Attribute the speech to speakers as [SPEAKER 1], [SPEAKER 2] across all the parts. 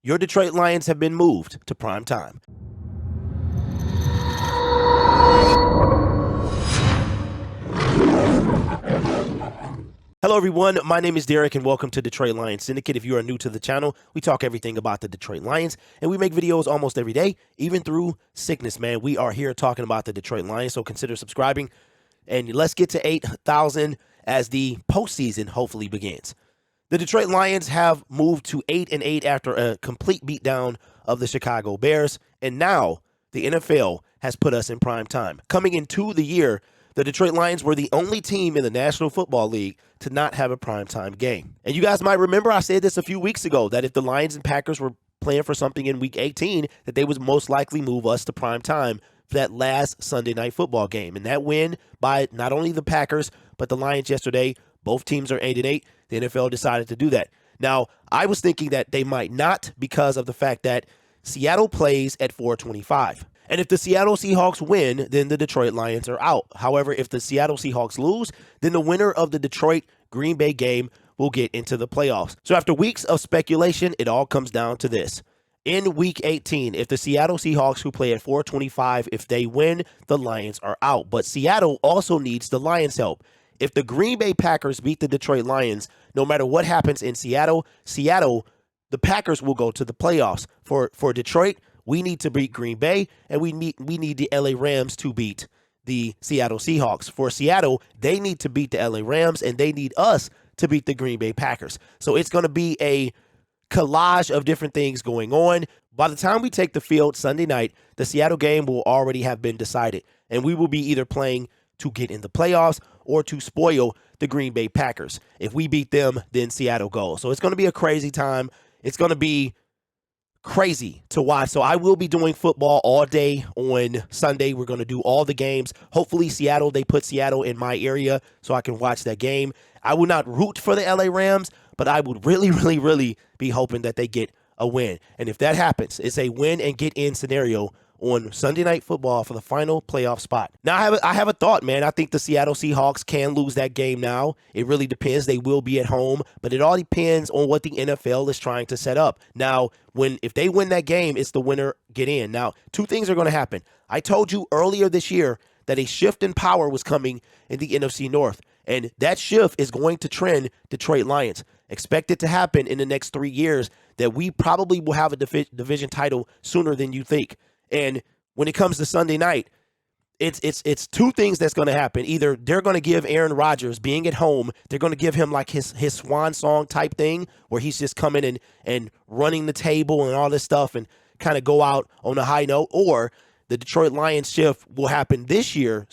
[SPEAKER 1] Your Detroit Lions have been moved to prime time. Hello, everyone. My name is Derek, and welcome to Detroit Lions Syndicate. If you are new to the channel, we talk everything about the Detroit Lions, and we make videos almost every day, even through sickness, man. We are here talking about the Detroit Lions, so consider subscribing. And let's get to 8,000 as the postseason hopefully begins. The Detroit Lions have moved to 8-8 after a complete beatdown of the Chicago Bears, and now the NFL has put us in prime time. Coming into the year, the Detroit Lions were the only team in the National Football League to not have a primetime game. And you guys might remember I said this a few weeks ago, that if the Lions and Packers were playing for something in Week 18, that they would most likely move us to primetime for that last Sunday night football game. And that win by not only the Packers, but the Lions yesterday, both teams are 8-8. The NFL decided to do that. Now, I was thinking that they might not because of the fact that Seattle plays at 4:25. And if the Seattle Seahawks win, then the Detroit Lions are out. However, if the Seattle Seahawks lose, then the winner of the Detroit-Green Bay game will get into the playoffs. So after weeks of speculation, it all comes down to this. In Week 18, if the Seattle Seahawks, who play at 4:25, if they win, the Lions are out. But Seattle also needs the Lions' help. If the Green Bay Packers beat the Detroit Lions, no matter what happens in Seattle, the Packers will go to the playoffs. For Detroit, we need to beat Green Bay, and we need the LA Rams to beat the Seattle Seahawks. For Seattle, they need to beat the LA Rams, and they need us to beat the Green Bay Packers. So it's going to be a collage of different things going on. By the time we take the field Sunday night, the Seattle game will already have been decided, and we will be either playing to get in the playoffs or to spoil the Green Bay Packers. If we beat them, then Seattle goes. So it's going to be a crazy time. It's going to be crazy to watch. So I will be doing football all day on Sunday. We're going to do all the games. Hopefully they put Seattle in my area so I can watch that game. I will not root for the LA Rams, but I would really be hoping that they get a win. And if that happens, it's a win and get in scenario on Sunday Night Football for the final playoff spot. Now, I have a thought, man. I think the Seattle Seahawks can lose that game now. It really depends. They will be at home, but it all depends on what the NFL is trying to set up. Now, if they win that game, it's the winner get in. Now, two things are going to happen. I told you earlier this year that a shift in power was coming in the NFC North, and that shift is going to trend Detroit Lions. Expect it to happen in the next 3 years, that we probably will have a division title sooner than you think. And when it comes to Sunday night, it's two things that's going to happen. Either they're going to give Aaron Rodgers, being at home, they're going to give him like his swan song type thing where he's just coming and running the table and all this stuff and kind of go out on a high note, or the Detroit Lions shift will happen this year,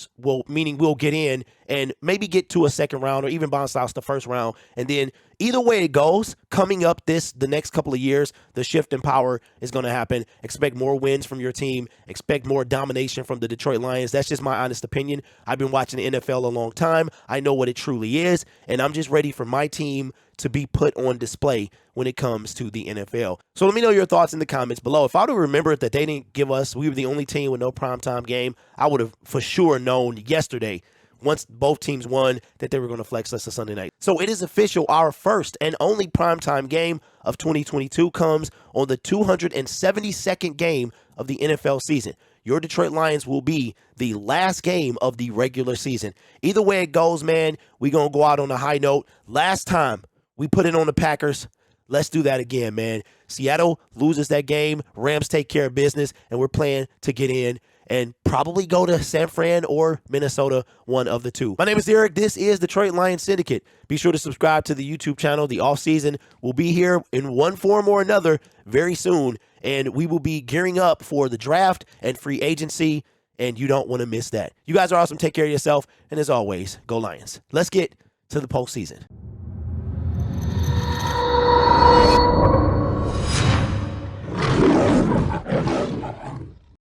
[SPEAKER 1] meaning we'll get in and maybe get to a second round or even bounce out the first round. And then either way it goes, coming up the next couple of years, the shift in power is going to happen. Expect more wins from your team. Expect more domination from the Detroit Lions. That's just my honest opinion. I've been watching the NFL a long time. I know what it truly is, and I'm just ready for my team to be put on display when it comes to the NFL. So let me know your thoughts in the comments below. If I would have remembered that they didn't give us, we were the only team with no primetime game, I would have for sure known yesterday, once both teams won, that they were going to flex us to Sunday night. So it is official. Our first and only primetime game of 2022 comes on the 272nd game of the NFL season. Your Detroit Lions will be the last game of the regular season. Either way it goes, man, we're going to go out on a high note. Last time we put it on the Packers. Let's do that again, man. Seattle loses that game. Rams take care of business, and we're playing to get in and probably go to San Fran or Minnesota, one of the two. My name is Derek. This is Detroit Lions Syndicate. Be sure to subscribe to the YouTube channel. The offseason will be here in one form or another very soon, and we will be gearing up for the draft and free agency, and you don't want to miss that. You guys are awesome. Take care of yourself, and as always, go Lions. Let's get to the postseason.